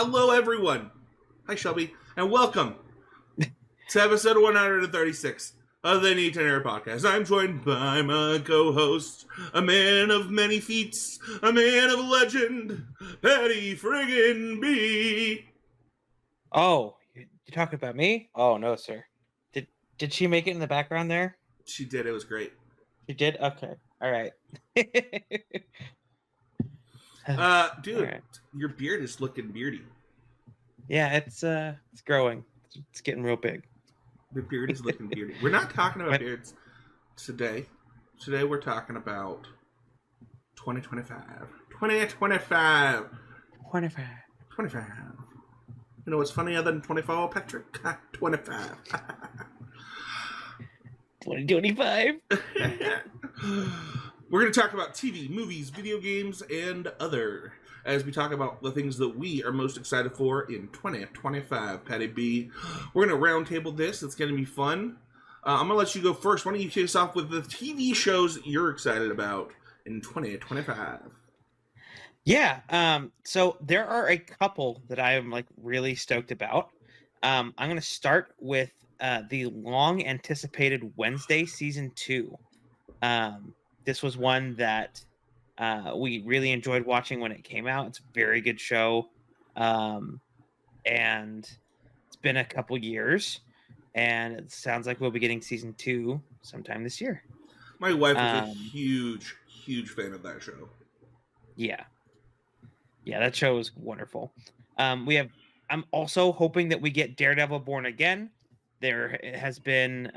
Hello, everyone. Hi, Shelby, and welcome to episode 136 of the Need to Nerd Podcast. I'm joined by my co-host, a man of many feats, a man of legend, Paddy friggin' B. Oh, you talking about me? Oh no, sir. Did she make it in the background there? She did. It was great. She did. Okay. All right. Dude, All right. your beard is looking beardy. Yeah, it's growing. It's getting real big. The beard is looking beardy. We're not talking about beards today. Today we're talking about 2025. 2025. 25. 25. You know what's funnier than 24, Patrick? 25. 2025. We're going to talk about TV, movies, video games, and other as we talk about the things that we are most excited for in 2025. Paddy B. We're going to roundtable this. It's going to be fun. I'm going to let you go first. Why don't you kick us off with the TV shows that you're excited about in 2025? Yeah. So there are a couple that I am really stoked about. I'm going to start with the long anticipated Wednesday season 2. This was one that we really enjoyed watching when it came out. It's a very good show. And it's been a couple years, and it sounds like we'll be getting season 2 sometime this year. My wife is a huge, huge fan of that show. Yeah, that show is wonderful. I'm also hoping that we get Daredevil Born Again. There has been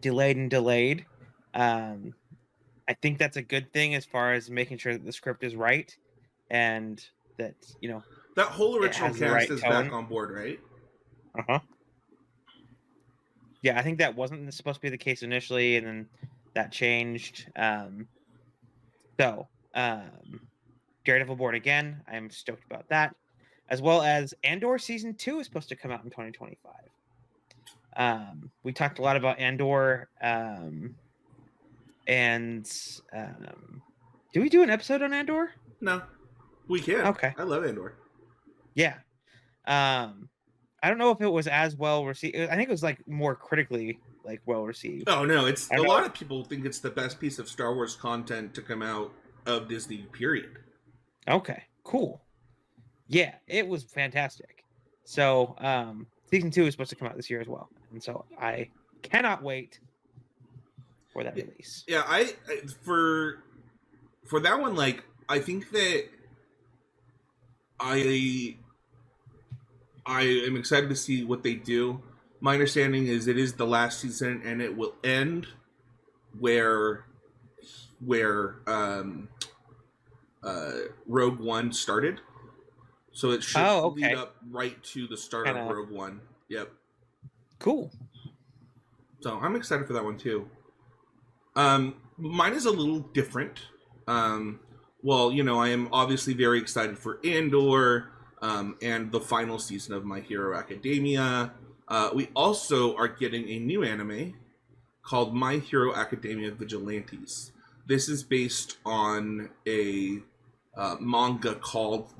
delayed. I think that's a good thing as far as making sure that the script is right and that, that whole original cast is tone. back on board, right? Uh-huh. Yeah, I think that wasn't supposed to be the case initially, and then that changed. Daredevil Born Again, I'm stoked about that. As well as Andor Season 2 is supposed to come out in 2025. We talked a lot about Andor, and do we do an episode on Andor? No, we can. Okay. I love Andor. Yeah. I don't know if it was as well received. I think it was more critically well received. Oh no, it's a lot of people think it's the best piece of Star Wars content to come out of Disney, period. Okay, cool. Yeah, it was fantastic. So, season 2 is supposed to come out this year as well, and so I cannot wait for that release. Yeah, I for that one, I think that I am excited to see what they do. My understanding is it is the last season, and it will end where Rogue One started. So it should lead up right to the start of Rogue One. Yep. Cool. So I'm excited for that one too. Mine is a little different. Well, I am obviously very excited for Andor and the final season of My Hero Academia. We also are getting a new anime called My Hero Academia Vigilantes. This is based on a manga called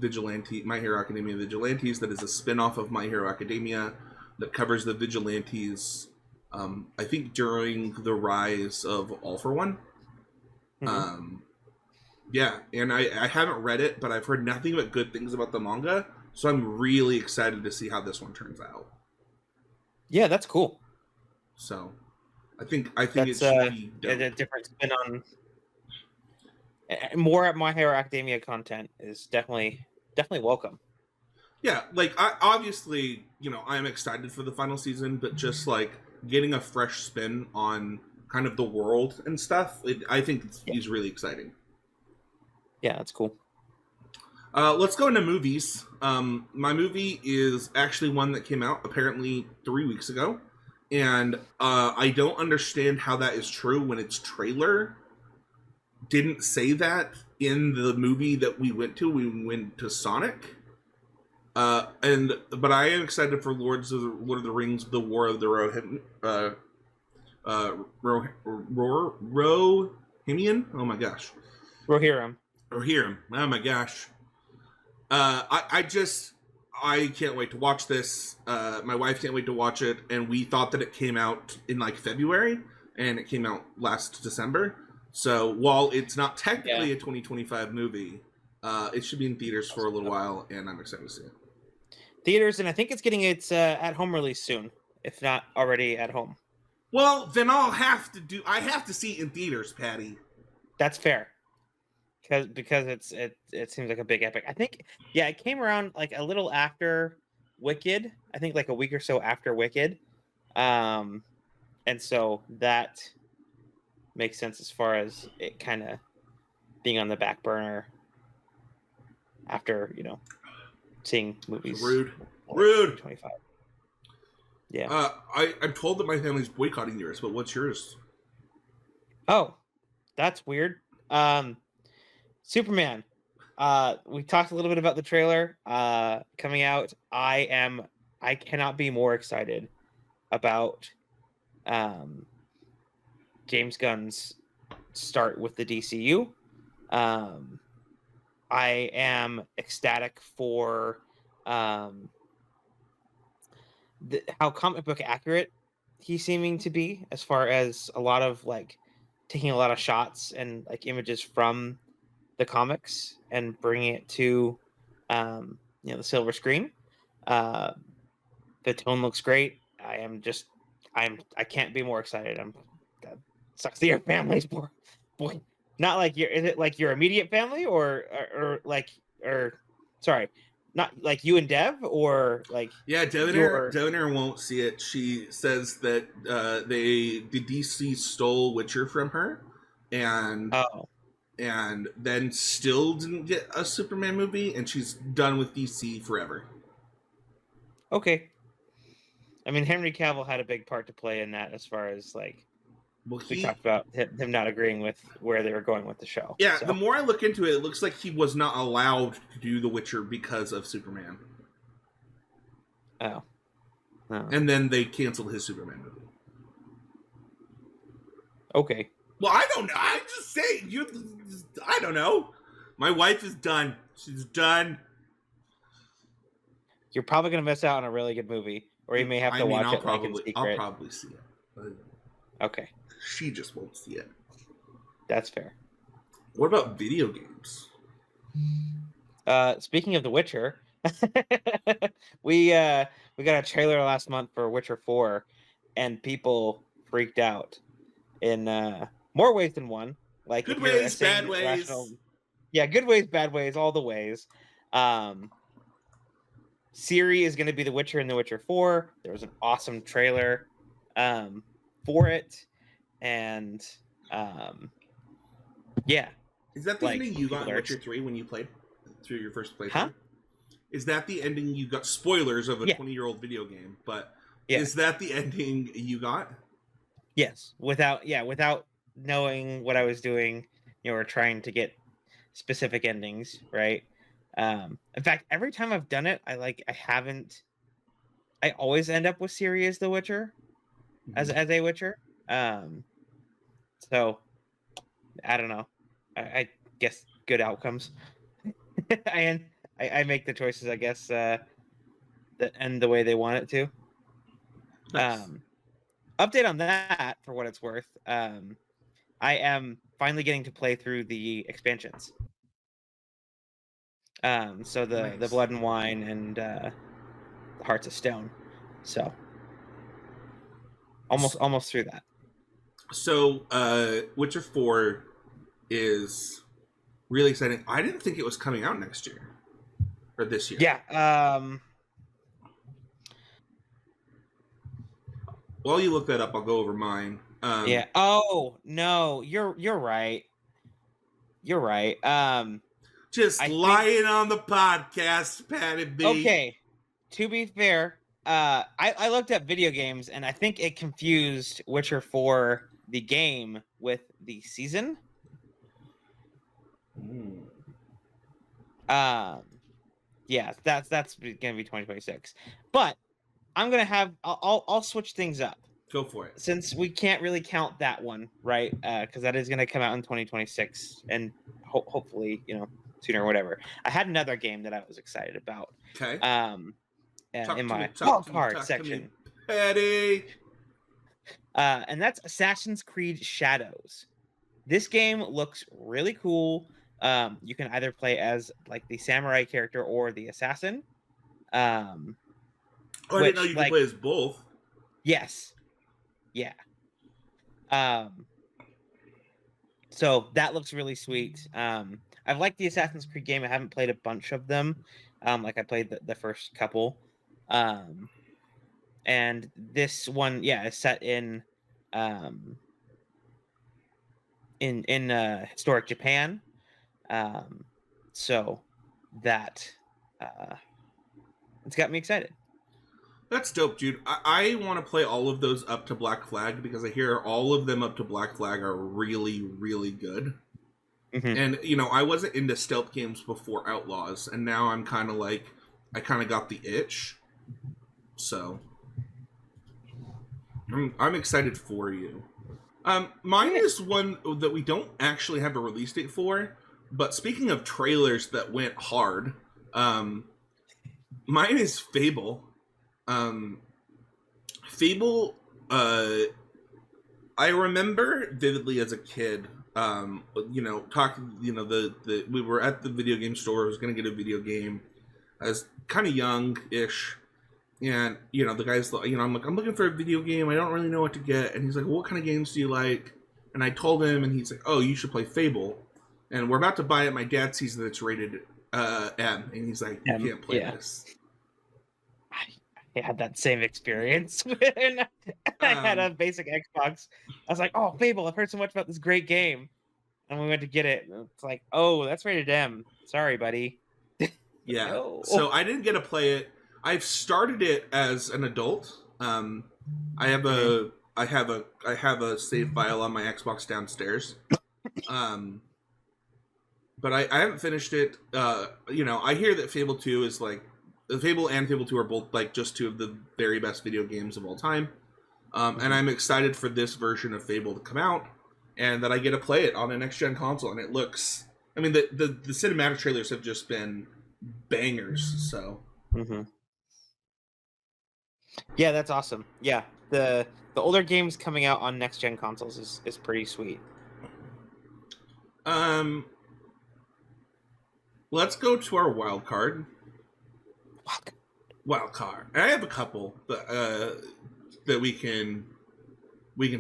My Hero Academia Vigilantes that is a spin-off of My Hero Academia that covers the Vigilantes, I think during the rise of All for One. Mm-hmm. Yeah, and I haven't read it, but I've heard nothing but good things about the manga, so I'm really excited to see how this one turns out. Yeah, that's cool. So, I think it should be dope. A different spin on more at My Hero Academia content is definitely welcome. Yeah, I obviously, I'm excited for the final season, but just getting a fresh spin on kind of the world and stuff, I think is really exciting. Yeah, that's cool. Let's go into movies. My movie is actually one that came out apparently 3 weeks ago, and I don't understand how that is true when its trailer didn't say that in the movie that we went to. We went to Sonic. But I am excited for Lord of the Rings: The War of the Rohirrim. Oh my gosh. Rohirrim. Oh my gosh. I can't wait to watch this. My wife can't wait to watch it, and we thought that it came out in like February, and it came out last December. So while it's not technically Yeah. a 2025 movie, it should be in theaters for a little while, and I'm excited to see it. Theaters, and I think it's getting its at home release soon, if not already at home. Well, then I have to see it in theaters, Patty. That's fair. Because it seems like a big epic. I think it came around like a little after Wicked. I think like a week or so after Wicked. And so that makes sense as far as it kind of being on the back burner after, seeing movies. Rude. 25. Yeah. I'm told that my family's boycotting yours, but what's yours? Oh, that's weird. Superman. We talked a little bit about the trailer coming out. I cannot be more excited about James Gunn's start with the DCU. I am ecstatic for how comic book accurate he's seeming to be, as far as a lot of like taking a lot of shots and like images from the comics and bringing it to the silver screen. The tone looks great. I can't be more excited. That sucks to your family's boy. Not like is it like your immediate family or sorry, not like you and Dev, or like Devonair won't see it. She says that the DC stole Witcher from her, and then still didn't get a Superman movie, and she's done with DC forever. Okay. I mean, Henry Cavill had a big part to play in that, as far as like we talked about him not agreeing with where they were going with the show. Yeah, so. The more I look into it, it looks like he was not allowed to do The Witcher because of Superman. Oh. And then they canceled his Superman movie. Okay. Well, I don't know. I'm just saying. I don't know. My wife is done. She's done. You're probably going to miss out on a really good movie, or you may have to watch it in secret. I'll probably see it. Okay. She just won't see it. That's fair. What about video games? Speaking of The Witcher, we got a trailer last month for Witcher 4, and people freaked out in more ways than one. Like good ways, bad ways. Yeah, good ways, bad ways, all the ways. Ciri is going to be The Witcher in The Witcher 4. There was an awesome trailer for it. And yeah. Is that the ending you got in Witcher 3 when you played through your first playthrough? Huh? Is that the ending you got? Spoilers of a 20-year-old video game, but is that the ending you got? Yes. Without knowing what I was doing, or trying to get specific endings, right? In fact, every time I've done it, I always end up with Ciri as the Witcher, as a Witcher. So I don't know. I guess good outcomes. I make the choices, I guess, that end the way they want it to. Nice. Update on that, for what it's worth. I am finally getting to play through the expansions. So the Blood and Wine and the Hearts of Stone. So almost through that. So Witcher 4 is really exciting. I didn't think it was coming out next year or this year. Yeah. While you look that up, I'll go over mine. Yeah. Oh no, you're right. You're right. Just lying on the podcast, Paddy B. Okay. To be fair, I looked up video games, and I think it confused Witcher 4, the game, with the season. Yeah, that's gonna be 2026. But I'm gonna have I'll switch things up. Go for it. Since we can't really count that one, right? Because that is gonna come out in 2026, and hopefully, sooner or whatever. I had another game that I was excited about. Okay. In my Talk wild to me, card talk to me. section. Paddy. And that's Assassin's Creed Shadows. This game looks really cool. You can either play as like the samurai character or the assassin. Oh, I didn't know Which you could like play as both. yes, yeah. Um, so that looks really sweet. I've liked the Assassin's Creed game. I haven't played a bunch of them. Like I played the first couple. Um, and this one, yeah, is set um in historic Japan. Um, so that it's got me excited. That's dope, dude. I want to play all of those up to Black Flag because I hear all of them up to Black Flag are really, really good. Hmm. And, you know, I wasn't into stealth games before Outlaws, and now I'm kind of like, I kind of got the itch. So, I'm excited for you. Mine Yeah. is one that we don't actually have a release date for, but speaking of trailers that went hard, um, mine is Fable. Um, Fable, I remember vividly as a kid, you know, talking, you know, we were at the video game store. I was going to get a video game. I was kind of young-ish, and you know, the guy's, you know, I'm like, I'm looking for a video game. I don't really know what to get, and he's like, well, what kind of games do you like? And I told him, and he's like, oh, you should play Fable. And we're about to buy it. My dad sees that it's rated M, and he's like, you can't play Yeah. this. I had that same experience when I had a basic Xbox. I was like, "Oh, Fable! I've heard so much about this great game," and we went to get it. And it's like, "Oh, that's rated M. Sorry, buddy." Yeah. No. So I didn't get to play it. I've started it as an adult. I have Mhm. a save file on my Xbox downstairs. Um, but I haven't finished it. You know, I hear that Fable 2 is like Fable and Fable 2 are both like just two of the very best video games of all time. And I'm excited for this version of Fable to come out, and that I get to play it on a next gen console. And it looks, I mean, the cinematic trailers have just been bangers. So Mm-hmm. Yeah, that's awesome. Yeah, the older games coming out on next gen consoles is pretty sweet. um, let's go to our wild card. Fuck. Wild card. And I have a couple that we can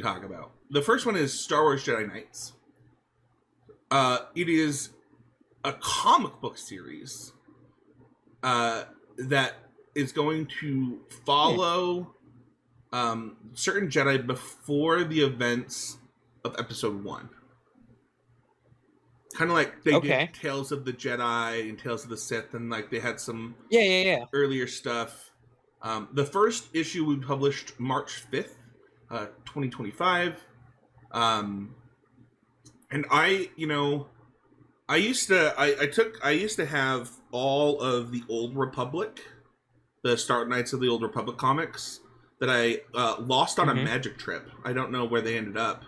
talk about. The first one is Star Wars Jedi Knights. It is a comic book series that is going to follow certain Jedi before the events of Episode 1. Kind of like they did Tales of the Jedi and Tales of the Sith, and like they had some earlier stuff. The first issue we published March 5th, 2025. And you know, I used to have all of the Old Republic, the Star Knights of the Old Republic comics that I lost on a magic trip. I don't know where they ended up.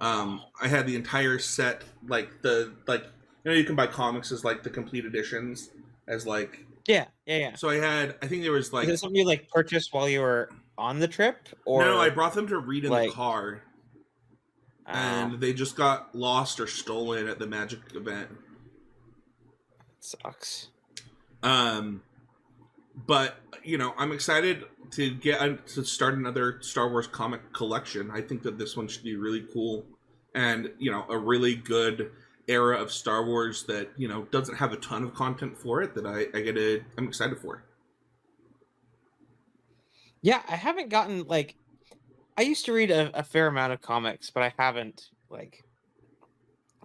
I had the entire set, like you know, you can buy comics as like the complete editions as like Yeah. So I think there was like, is it something you like purchased while you were on the trip, or no, I brought them to read in like, the car, and they just got lost or stolen at the magic event. Sucks. But you know, I'm excited to start another Star Wars comic collection. I think that this one should be really cool, and you know, a really good era of Star Wars that, you know, doesn't have a ton of content for it that I'm excited for. Yeah, I haven't gotten like, I used to read a fair amount of comics, but I haven't like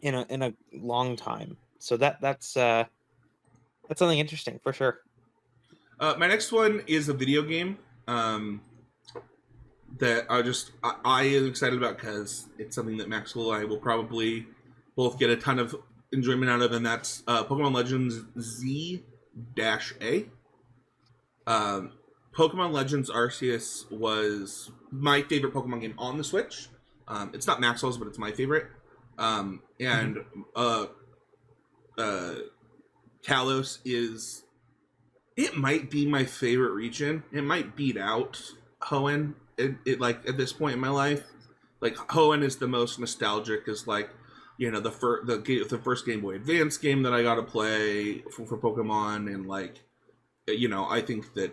in a long time. So that's something interesting for sure. My next one is a video game that I am excited about because it's something that Maxwell and I will probably both get a ton of enjoyment out of, and that's Pokemon Legends Z-A. Pokemon Legends Arceus was my favorite Pokemon game on the Switch. It's not Maxwell's, but it's my favorite. And Kalos is, it might be my favorite region. It might beat out Hoenn. It like at this point in my life, like Hoenn is the most nostalgic. Is like, you know, the first Game Boy Advance game that I got to play for Pokemon, and like, you know, I think that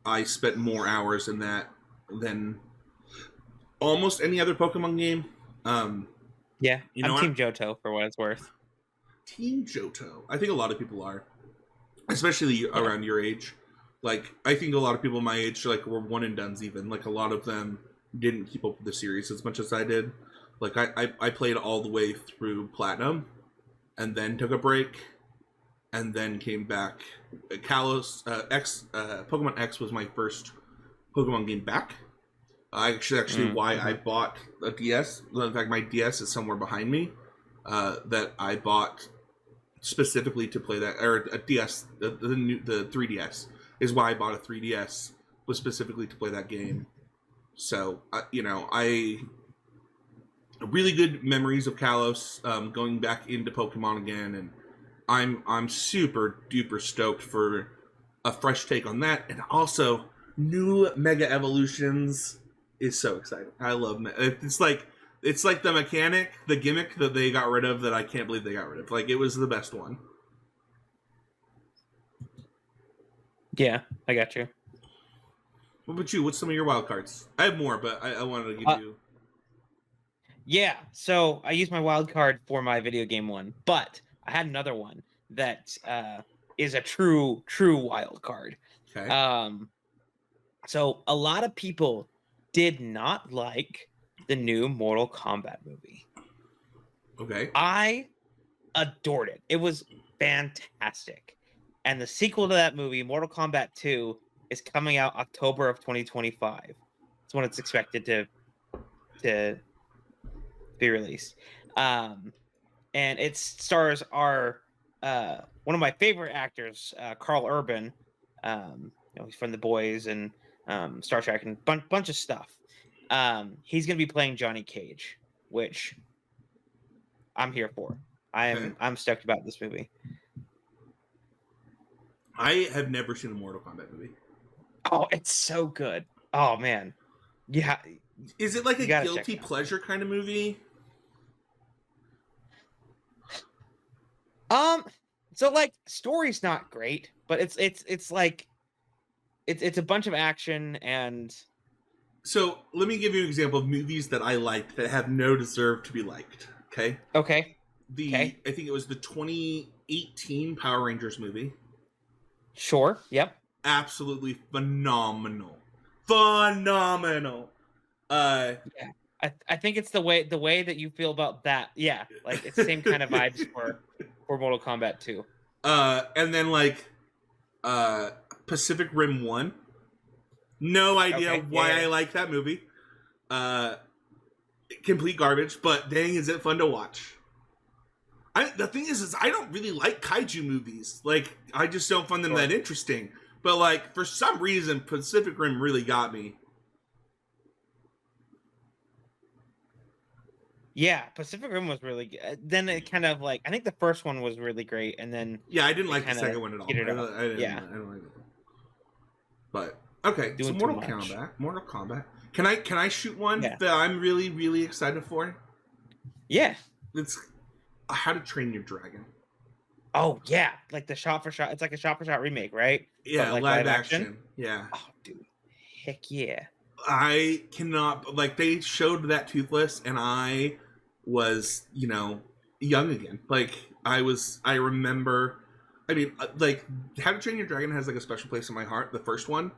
I spent more hours in that than almost any other Pokemon game. Yeah, You I'm know, Team Johto for what it's worth. Team Johto. I think a lot of people are, especially Yeah. around your age. Like, I think a lot of people my age, like, were one and dones even. Like, a lot of them didn't keep up with the series as much as I did. Like, I played all the way through Platinum, and then took a break, and then came back. Kalos Pokemon X was my first Pokemon game back. Actually, why I bought a DS. In fact, my DS is somewhere behind me. That I bought specifically to play that, or a DS, the 3DS is why I bought a 3DS, was specifically to play that game. So you know, I really good memories of Kalos, going back into Pokemon again, and I'm super duper stoked for a fresh take on that, and also new Mega Evolutions is so exciting. I love it's like the mechanic, the gimmick that they got rid of that I can't believe they got rid of. Like, it was the best one. Yeah, I got you. What about you? What's some of your wild cards? I have more, but I wanted to give you. Yeah, so I used my wild card for my video game one, but I had another one that is a true wild card. Okay. So a lot of people did not like the new Mortal Kombat movie. Okay. I adored it. It was fantastic. And the sequel to that movie, Mortal Kombat 2, is coming out October of 2025. It's when it's expected to be released. And it stars our one of my favorite actors, Carl Urban. You know, he's from The Boys and Star Trek and bunch of stuff. He's going to be playing Johnny Cage, which I'm here for. Okay. I'm stoked about this movie. I have never seen a Mortal Kombat movie. Oh, it's so good. Oh man, yeah. Is it like a guilty pleasure kind of movie? So like story's not great, but it's like it's a bunch of action and. So let me give you an example of movies that I liked that have no deserve to be liked. Okay. Okay. I think it was the 2018 Power Rangers movie. Sure. Yep. Absolutely phenomenal. Phenomenal. Yeah. I think it's the way that you feel about that. Yeah, like it's the same kind of vibes for Mortal Kombat 2. And then like Pacific Rim 1. No idea why I like that movie. Complete garbage, but dang, is it fun to watch. The thing is I don't really like kaiju movies. Like, I just don't find them that interesting. But like, for some reason, Pacific Rim really got me. Yeah, Pacific Rim was really good. Then it kind of like, I think the first one was really great, and then I didn't like the second one at all. I don't like it. But okay, so Mortal Kombat. Can I shoot one that I'm really, really excited for? Yeah. It's How to Train Your Dragon. Oh yeah, like the shot for shot. It's like a shot for shot remake, right? Yeah, like live action. Yeah. Oh dude, heck yeah. I cannot, like, they showed that Toothless, and I was, you know, young again. Like, I remember, I mean, like, How to Train Your Dragon has like a special place in my heart. The first one.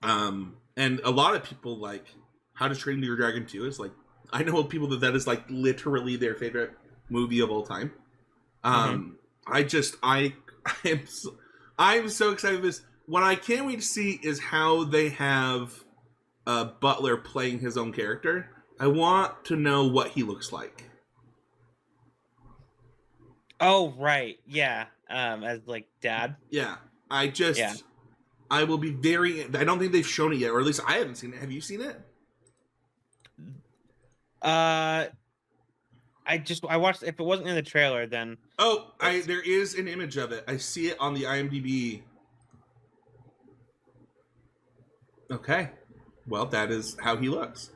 And a lot of people like How to Train Your Dragon 2 is like, I know people that is like literally their favorite movie of all time. I'm so excited for this. What I can't wait to see is how they have Butler playing his own character. I want to know what he looks like. Oh right, yeah. As like dad. Yeah, I will be very. I don't think they've shown it yet, or at least I haven't seen it. Have you seen it? I watched. If it wasn't in the trailer, then Oh, it's there is an image of it. I see it on the IMDb. Okay. Well, that is how he looks.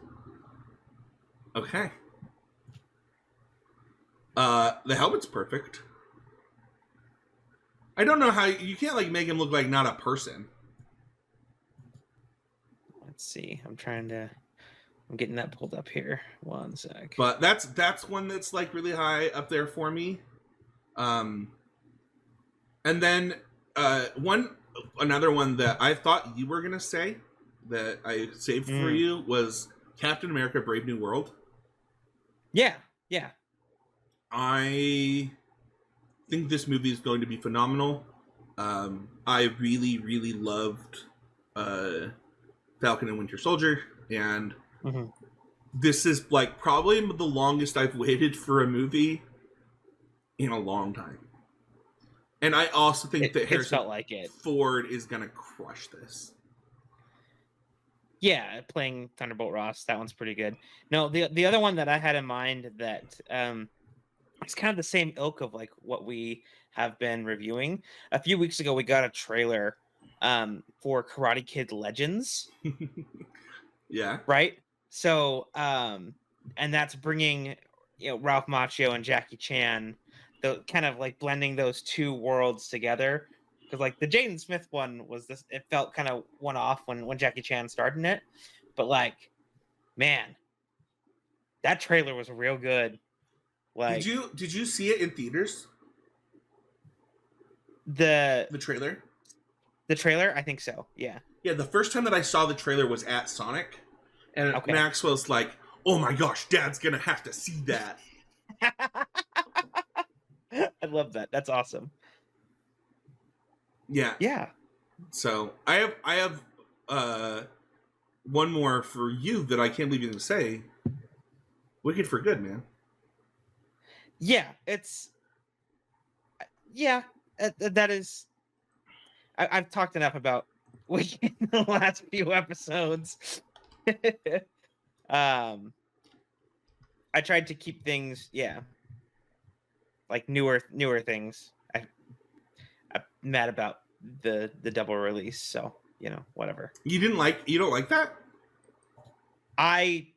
Okay. The helmet's perfect. I don't know how you can't like make him look like not a person. let's see. I'm getting that pulled up here. One sec. But that's one that's like really high up there for me. Um, and then another one that I thought you were gonna say that I saved for you was Captain America: Brave New World. Yeah, yeah. I think this movie is going to be phenomenal. I really, really loved Falcon and Winter Soldier, and this is like probably the longest I've waited for a movie in a long time. And I also think that Harrison felt like it. Ford is gonna crush this. Yeah, playing Thunderbolt Ross, that one's pretty good. No, the other one that I had in mind that it's kind of the same ilk of like what we have been reviewing. A few weeks ago, we got a trailer for Karate Kid Legends. Yeah. Right. So, and that's bringing Ralph Macchio and Jackie Chan, the kind of like blending those two worlds together. Because like the Jaden Smith one was this, it felt kind of one off when Jackie Chan starred in it, but like, man, that trailer was real good. Like, did you see it in theaters? The trailer? The trailer, I think so. Yeah. Yeah, the first time that I saw the trailer was at Sonic, and Okay. Maxwell's like, "Oh my gosh, Dad's gonna have to see that." I love that. That's awesome. Yeah. Yeah. So I have one more for you that I can't believe you didn't say. Wicked for Good, man. Yeah, that is. I've talked enough about Wicked in the last few episodes. I tried to keep things, like newer things. I'm mad about the double release, so whatever. You don't like that? I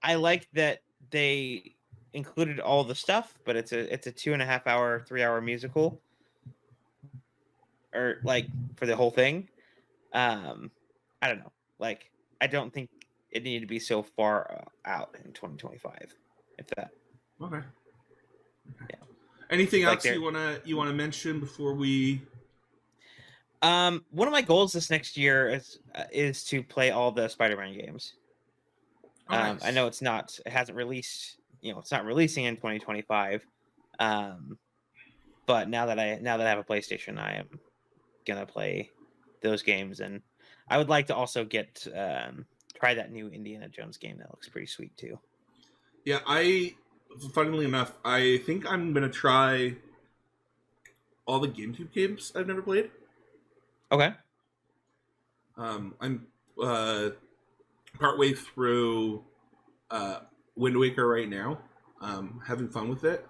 like that they included all the stuff, but it's a 2.5 hour, 3 hour musical, or like for the whole thing. I don't know. Like, I don't think it needed to be so far out in 2025. If that. Okay. Yeah. Anything Like else you wanna mention before we? One of my goals this next year is to play all the Spider-Man games. Oh, nice. I know it hasn't released. It's not releasing in 2025. But now that I have a PlayStation, I am gonna play those games, and I would like to also get try that new Indiana Jones game. That looks pretty sweet too. Yeah, funnily enough, I think I'm gonna try all the GameCube games I've never played. Okay. I'm partway through Wind Waker right now. Having fun with it,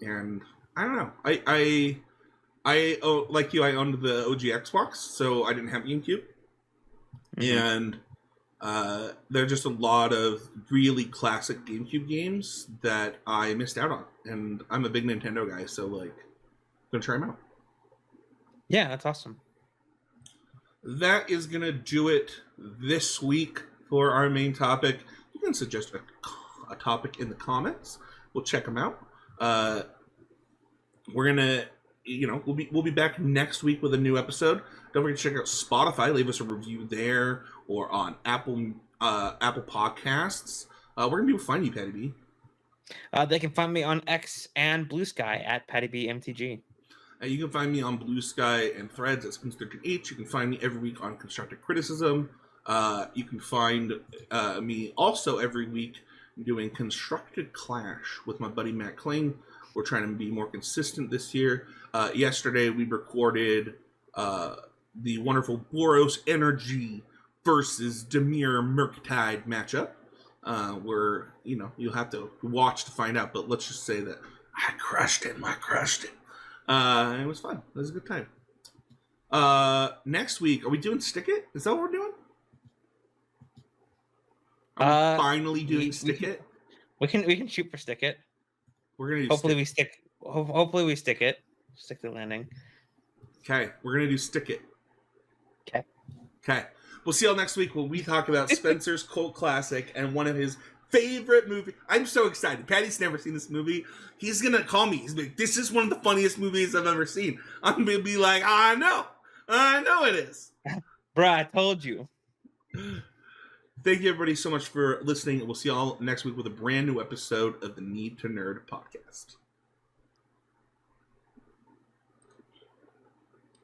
and I don't know. I like you. I owned the OG Xbox, so I didn't have GameCube, and there are just a lot of really classic GameCube games that I missed out on, and I'm a big Nintendo guy, so like, I'm gonna try them out. Yeah, that's awesome. That is gonna do it this week for our main topic. You can suggest a topic in the comments. We'll check them out. We're gonna, we'll be back next week with a new episode. Don't forget to check out Spotify. Leave us a review there, or on Apple Podcasts. Where can people find you, Paddy B? They can find me on X and Blue Sky at Paddy B MTG. You can find me on Blue Sky and Threads at Spins13H. You can find me every week on Constructive Criticism. You can find me also every week doing Constructed Clash with my buddy Matt Kling. We're trying to be more consistent this year. Yesterday we recorded the wonderful Boros Energy versus Demir Murktide matchup. where you'll have to watch to find out. But let's just say that I crushed it. It was fun. It was a good time. Next week, are we doing Stick It? Is that what we're doing? Are we finally doing Stick It? We can shoot for Stick It. We're gonna do hopefully we stick. Hopefully we stick it. Stick the landing. Okay, we're gonna do Stick It. Okay. We'll see y'all next week when we talk about Spencer's cult classic and one of his favorite movies. I'm so excited. Patty's never seen this movie. He's gonna call me. He's like, "This is one of the funniest movies I've ever seen." I'm gonna be like, "I know it is." Bruh, I told you. Thank you, everybody, so much for listening. We'll see y'all next week with a brand new episode of the Need to Nerd podcast.